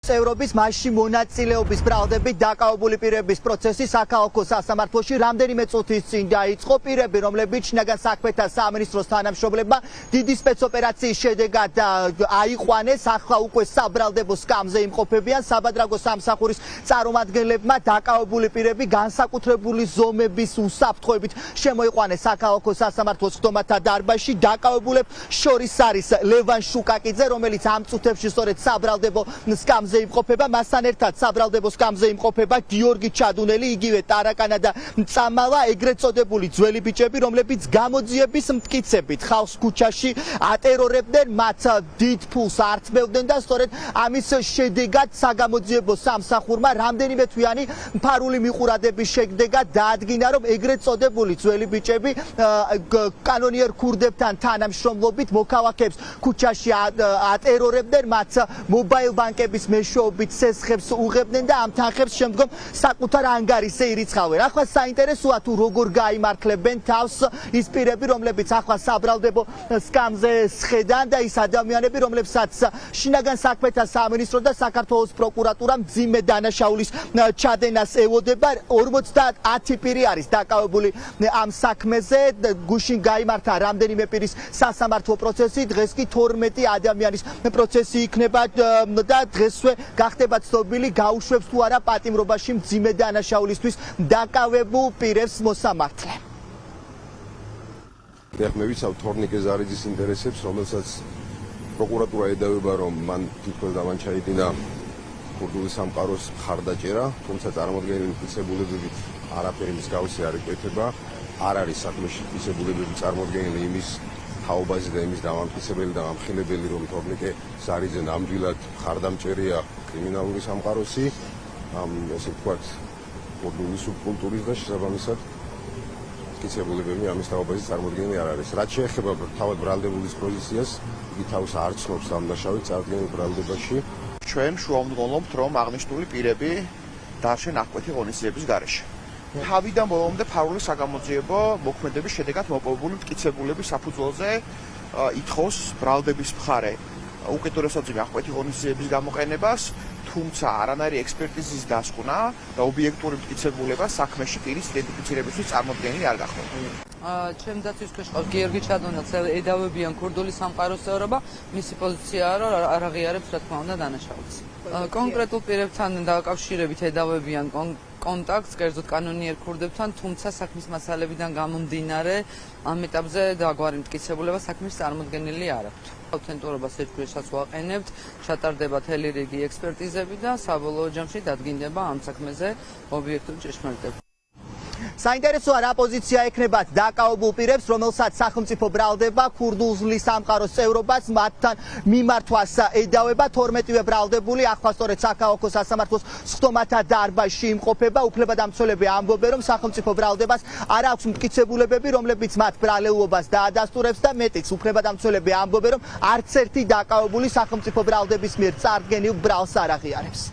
ევროპის მასში მონაწილეობის ბრალდებით დაკავებული პირების პროცესი საქალაქო სასამართლოში რამდენიმე წუთის წინ დაიწყო. პირები, რომლებიც შინაგან საქმეთა სამინისტროს თანამშრომლებმა დიდი სპეცოპერაციის შედეგად აიყვანეს, ახლა უკვე საბრალდებო სკამზე იმყოფებიან. საბადრაგო სამსახურის წარმომადგენლებმა დაკავებული პირები განსაკუთრებული ზომების უსაფრთხოებით შემოიყვანეს საქალაქო სასამართლოს ხდომათა დარბაზში. დაკავებულებს შორის არის ლევან შუკაკიძე, რომელიც ამ წუთებში სწორედ საბრალდებო სკამზე იმყოფება, მასთან ერთად საბრალდებო სკამზე იმყოფება გიორგი ჩადუნელი, იგივე ტარაკანა და წამალა, ეგრეთ წოდებული ძველი ბიჭები, რომლებიც გამოძიების მტკიცებით ხალხს ქუჩაში ატერორებდნენ, მათ დიდ ფულს ართმევდნენ და სწორედ ამის შედეგად საგამოძიებო სამსახურმა რამდენიმე თვიანი ფარული მიყურადების შედეგად დაადგინა, რომ ეგრეთ წოდებული ძველი ბიჭები კანონიერ ქურდებთან თანამშრომლობით მოქალაქეებს ქუჩაში ატერორებდნენ, მათ მობაილ ბანკების მეშვეობით სესხებს უღებდნენ და ამ თანხებს შემდგომ საკუთარ ანგარიშზე ირიცხავენ. ახლა საინტერესოა თუ როგორ გაიმართლებენ თავს ის პირები, რომლებიც ახლა საბრალდებო სკამზე სხედან და ის ადამიანები, რომლებსაც შინაგან საქმეთა სამინისტრო და საქართველოს პროკურატურა მძიმე დანაშაულის ჩადენას ელოდება. 50 პირი არის დაკავებული ამ საქმეზე. გუშინ გაიმართა რამდენიმე პირის სასამართლო პროცესი, დღეს კი 12 ადამიანის პროცესი იქნება და დღესვე გახდება ცნობილი, გაუშვებს თუ არა პატიმრობაში მძიმე დანაშაულისთვის დაკავებულ პირებს მოსამართლე. მე ვიცავ თორნიკე ზარიძის ინტერესებს, რომელსაც პროკურატურა ედავება, რომ მან თითქოს დამანჩაიდინა ქურდული სამყაროს მხარდაჭერა, თუმცა წარმოდგენილი მტკიცებულებებით არაფერი მსგავსი არ იკეთება. არ არის საქმეში მტკიცებულებები წარმოდგენილი იმის თაობაზე და იმის დამამტკიცებელი და ამხილებელი, რომ თორნიკე ზარიძე ნამდვილად მხარდამჭერია კრიმინალური სამყაროსი, ესე ვთქვათ, ქურდული სუბკულტურის და შესაბამისად მტკიცებულებები ამის თაობაზე წარმოდგენილი არ არის. რაც შეეხება თავად ბრალდებულის პოზიციას, იგი თავს არ ცნობს დამნაშავედ წარდგენილ ბრალდებაში. ჩვენ შუამდგომლობთ, რომ აღნიშნული პირები დარჩენ აღკვეთი ღონისძიების გარეშე. თავიდან ბოლომდე ფარული საგამოძიებო მოქმედების შედეგად მოპოვებული მტკიცებულების საფუძველზე ითხოვს ბრალდების მხარე უკეთურესად აღკვეთი ღონისძიების გამოყენებას, თუმცა არანაირი ექსპერტიზის დასკვნა და ობიექტური მტკიცებულება საქმეში პირის იდენტიფიცირებისთვის წარმოდგენილი არ გახდება. ჩემ დაცვის ქვეშ ყავს გიორგი ჩადუნელს, ედავებიან ქურდული სამყაროს წევრობა, მისი პოზიციაა, რომ არ აღიარებს რა თქმა უნდა დანაშაულს. კონკრეტულ პირებთან დაკავშირებით ედავებიან კონტაქტს, კერძოდ კანონიერ ქურდებთან, თუმცა საქმის მასალებიდან გამომდინარე ამ ეტაპზე დაგვარი მტკიცებულება საქმის წარმოდგენილი არ აქვთ. ავთენტურობას ერთგვარსაც ვაყენებთ, ჩატარდება მთელი რიგი ექსპერტიზები და საბოლოო ჯამში დადგინდება ამ საქმეზე ობიექტური ჭეშმარიტება. საინტერესოა რა პოზიცია ექნებათ დაკავებულ პირებს, რომელსაც სახელმწიფო ბრალდება ქურდული სამყაროს წევრობას მათთან მიმართვას ედავება. 12-ვე ბრალდებული ახლა სწორედ საქალაქო სასამართლოს ხდომათა დარბაზში იმყოფება. უფლებადამცველები ამბობენ, რომ სახელმწიფო ბრალდებას არ აქვს მტკიცებულებები, რომლებიც მათ ბრალეულობას დაადასტურებს და მეტიც უფლებადამცველები ამბობენ, რომ არც ერთი დაკავებული სახელმწიფო ბრალდების მიერ წარდგენილ ბრალს არ აღიარებს.